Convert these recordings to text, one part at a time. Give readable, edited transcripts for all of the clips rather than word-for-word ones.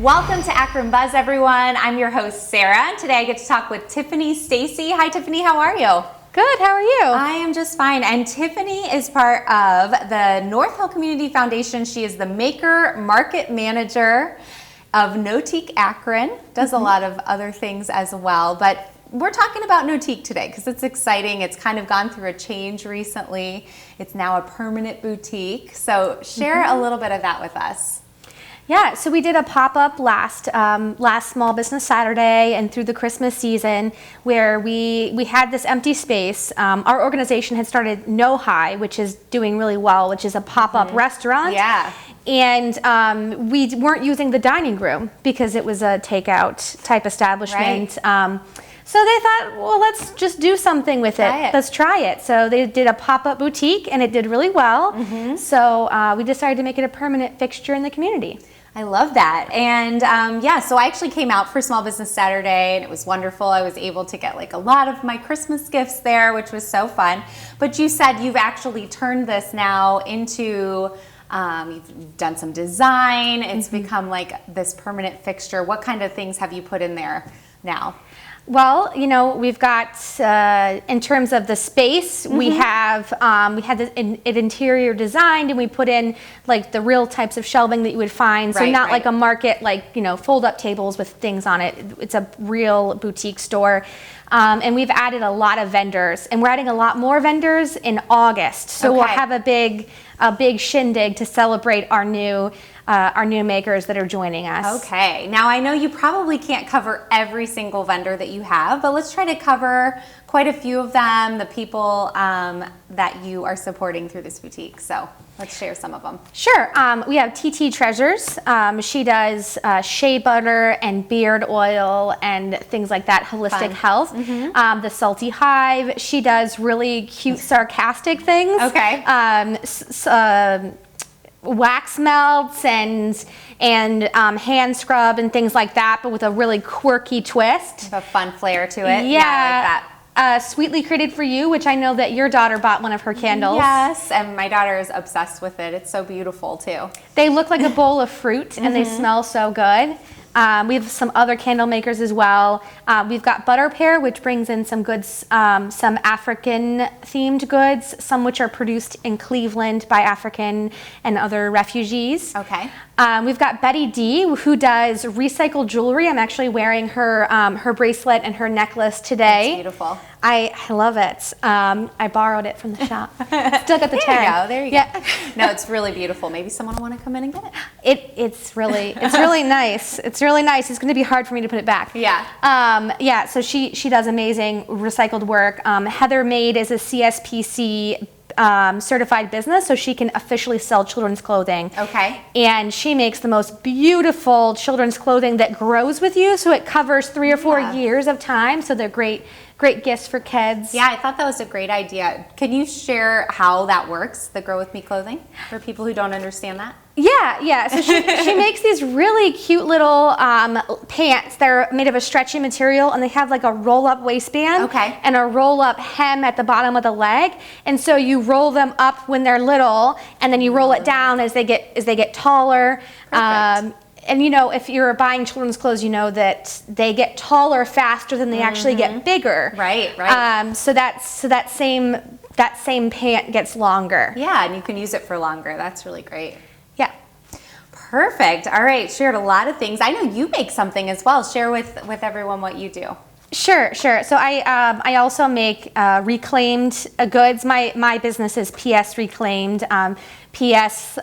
Welcome to Akron Buzz, everyone. I'm your host, Sarah, and today I get to talk with Tiffany Stacy. Hi, Tiffany. How are you? Good. How are you? I am just fine. And Tiffany is part of the North Hill Community Foundation. She is the Maker Market Manager of NoTique Akron. Does a lot of other things as well, but we're talking about NoTique today because it's exciting. It's kind of gone through a change recently. It's now a permanent boutique. So share a little bit of that with us. Yeah, so we did a pop-up last Small Business Saturday and through the Christmas season where we had this empty space. Our organization had started NoHi, which is doing really well, which is a pop-up restaurant. Yeah. And we weren't using the dining room because it was a takeout type establishment. Right. So they thought, well, let's just do something with it. Let's try it. So they did a pop-up boutique and it did really well. So we decided to make it a permanent fixture in the community. I love that. And yeah, so I actually came out for Small Business Saturday and it was wonderful. I was able to get like a lot of my Christmas gifts there, which was so fun. But you said you've actually turned this now into, you've done some design. It's become like this permanent fixture. What kind of things have you put in there now? Well, you know, we've got, in terms of the space, we had an interior designed and we put in like the real types of shelving that you would find. So not like a market, like, you know, fold up tables with things on it. It's a real boutique store. And we've added a lot of vendors and we're adding a lot more vendors in August. So we'll have a big shindig to celebrate our new makers that are joining us. Okay. Now I know you probably can't cover every single vendor that you have, but let's try to cover quite a few of them, the people that you are supporting through this boutique. So let's share some of them. Sure. We have TT Treasures. She does shea butter and beard oil and things like that, holistic health. The Salty Hive. She does really cute, sarcastic things. Okay. Wax melts and hand scrub and things like that, but with a really quirky twist. A fun flair to it. Yeah, I like that. Sweetly Created for You, which I know that your daughter bought one of her candles. Yes, and my daughter is obsessed with it. It's so beautiful too. They look like a bowl of fruit and they smell so good. We have some other candle makers as well. We've got Butter Pear, which brings in some goods, some African themed goods, some which are produced in Cleveland by African and other refugees. Okay. We've got Betty D, who does recycled jewelry. I'm actually wearing her her bracelet and her necklace today. It's beautiful. I love it. I borrowed it from the shop. Still got the tag. There you go. No, it's really beautiful. Maybe someone will want to come in and get it. It's really nice. It's really nice. It's going to be hard for me to put it back. Yeah. Yeah. So she does amazing recycled work. Heather Maid is a CSPC certified business, so she can officially sell children's clothing. Okay. And she makes the most beautiful children's clothing that grows with you, so it covers 3 or 4 years of time. So they're great gifts for kids. Yeah, I thought that was a great idea. Can you share how that works, the Grow With Me clothing, for people who don't understand that? Yeah. So she makes these really cute little pants. They're made of a stretchy material and they have like a roll-up waistband and a roll-up hem at the bottom of the leg. And so you roll them up when they're little and then you roll it down as they get taller. And you know, if you're buying children's clothes, you know that they get taller faster than they actually get bigger. Right. So that same pant gets longer. Yeah, and you can use it for longer. That's really great. Yeah. Perfect. All right, shared a lot of things. I know you make something as well. Share with everyone what you do. Sure. So I also make reclaimed goods. My business is PS Reclaimed. PS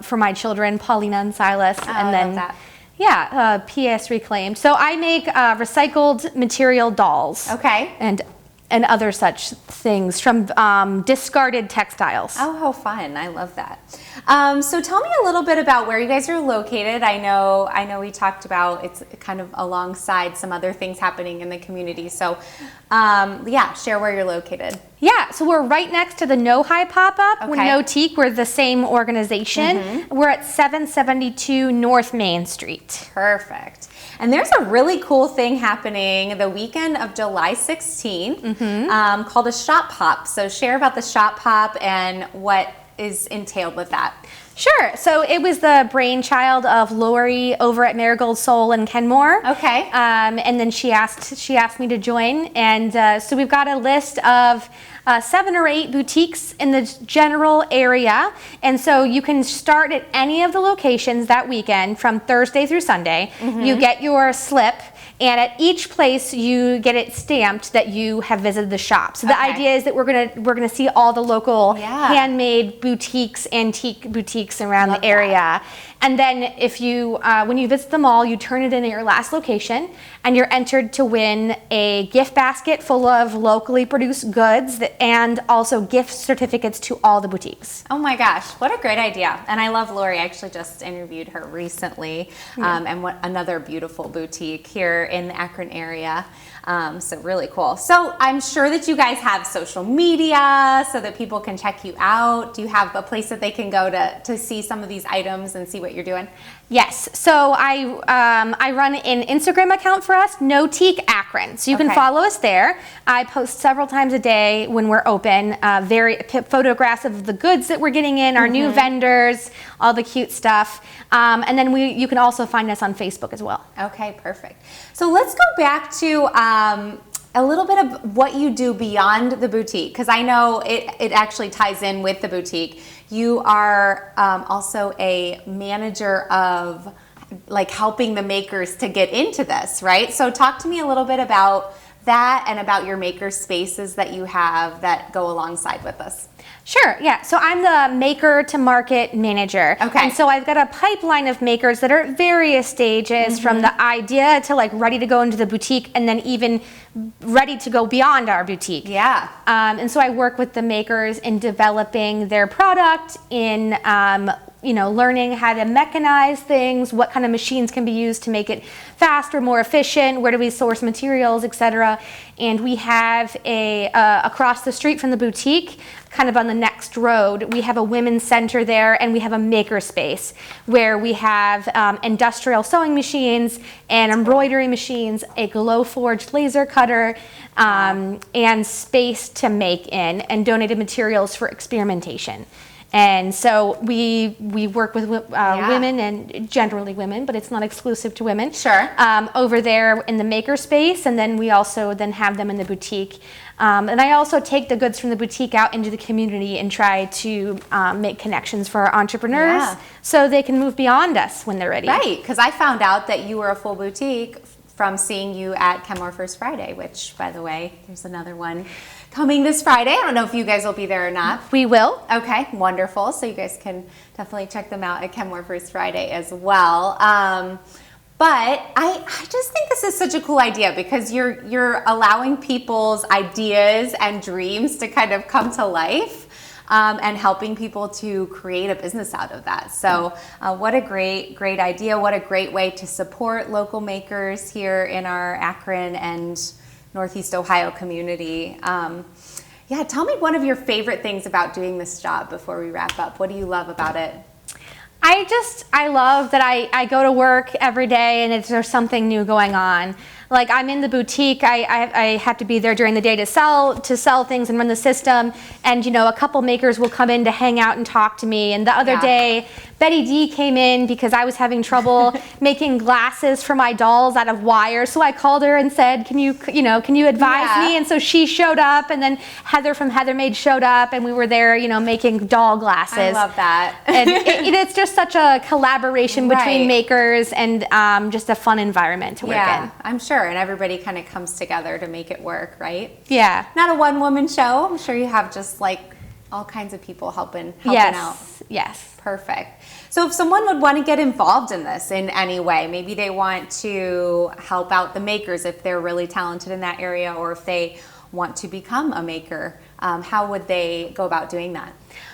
for my children, Paulina and Silas, and then love that. PS Reclaimed. So I make recycled material dolls. Okay. And other such things from discarded textiles. Oh, how fun. I love that. So tell me a little bit about where you guys are located. I know we talked about it's kind of alongside some other things happening in the community. So yeah, share where you're located. Yeah, so we're right next to the NoHi pop-up. We're NoTique. We're the same organization. We're at 772 North Main Street. Perfect. And there's a really cool thing happening the weekend of July 16th called a shop hop. So share about the shop hop and what is entailed with that. Sure. So it was the brainchild of Lori over at Marigold Soul in Kenmore. Okay. And then she asked me to join, and so we've got a list of 7 or 8 boutiques in the general area, and so you can start at any of the locations that weekend from Thursday through Sunday. You get your slip, and at each place you get it stamped that you have visited the shop. So the idea is that we're gonna see all the local handmade boutiques, antique boutiques around the area. And then if you, when you visit them all, you turn it in at your last location, and you're entered to win a gift basket full of locally produced goods and also gift certificates to all the boutiques. Oh my gosh, what a great idea. And I love Lori. I actually just interviewed her recently, and what another beautiful boutique here in the Akron area. So really cool. So I'm sure that you guys have social media so that people can check you out. Do you have a place that they can go to see some of these items and see what you're doing? Yes. So I run an Instagram account for us, NoTique Akron. So you can follow us there. I post several times a day when we're open, photographs of the goods that we're getting in, our new vendors, all the cute stuff. And then you can also find us on Facebook as well. Okay, perfect. So let's go back to a little bit of what you do beyond the boutique, because I know it actually ties in with the boutique. You are also a manager of like helping the makers to get into this, right? So talk to me a little bit about that and about your maker spaces that you have that go alongside with us. Sure, yeah. So I'm the maker to market manager. Okay. And so I've got a pipeline of makers that are at various stages, from the idea to like ready to go into the boutique, and then even ready to go beyond our boutique. Yeah. And so I work with the makers in developing their product, in learning how to mechanize things, what kind of machines can be used to make it faster, more efficient, where do we source materials, etc. And we have across the street from the boutique, kind of on the next road, we have a women's center there, and we have a maker space where we have industrial sewing machines and embroidery machines, a glow forged laser cutter, and space to make in, and donated materials for experimentation. And so we work with women, and generally women, but it's not exclusive to women. Sure. Over there in the maker space, and then we also then have them in the boutique. And I also take the goods from the boutique out into the community and try to make connections for our entrepreneurs so they can move beyond us when they're ready. Right, because I found out that you were a full boutique from seeing you at Kenmore First Friday, which, by the way, there's another one coming this Friday. I don't know if you guys will be there or not. We will. Okay, wonderful. So you guys can definitely check them out at Kenmore First Friday as well. But I just think this is such a cool idea, because you're allowing people's ideas and dreams to kind of come to life, and helping people to create a business out of that. So what a great idea. What a great way to support local makers here in our Akron and Northeast Ohio community. Tell me one of your favorite things about doing this job before we wrap up. What do you love about it? I love that I go to work every day and there's something new going on. Like, I'm in the boutique, I have to be there during the day to sell things and run the system, and a couple makers will come in to hang out and talk to me. And the other day, Betty D came in because I was having trouble making glasses for my dolls out of wire. So I called her and said, can you advise me? And so she showed up, and then Heather from Heather Made showed up, and we were there, making doll glasses. I love that. And it's just such a collaboration between makers, and just a fun environment to work in. I'm sure. And everybody kind of comes together to make it work, right? Yeah. Not a one-woman show. I'm sure you have just like all kinds of people helping out. Yes. Perfect. So if someone would want to get involved in this in any way, maybe they want to help out the makers if they're really talented in that area, or if they want to become a maker, how would they go about doing that?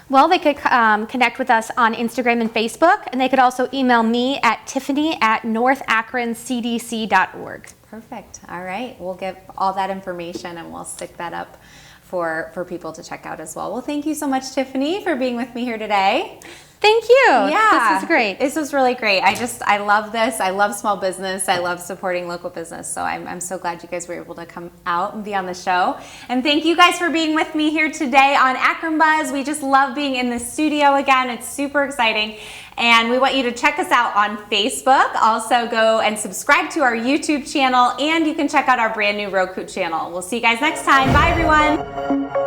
Well, they could connect with us on Instagram and Facebook, and they could also email me at tiffany@northakroncdc.org. Perfect. All right. We'll get all that information, and we'll stick that up for people to check out as well. Well, thank you so much, Tiffany, for being with me here today. Thank you. Yeah. This is great. This was really great. I love this. I love small business. I love supporting local business. So I'm so glad you guys were able to come out and be on the show. And thank you guys for being with me here today on Akron Buzz. We just love being in the studio again. It's super exciting. And we want you to check us out on Facebook. Also go and subscribe to our YouTube channel, and you can check out our brand new Roku channel. We'll see you guys next time. Bye everyone.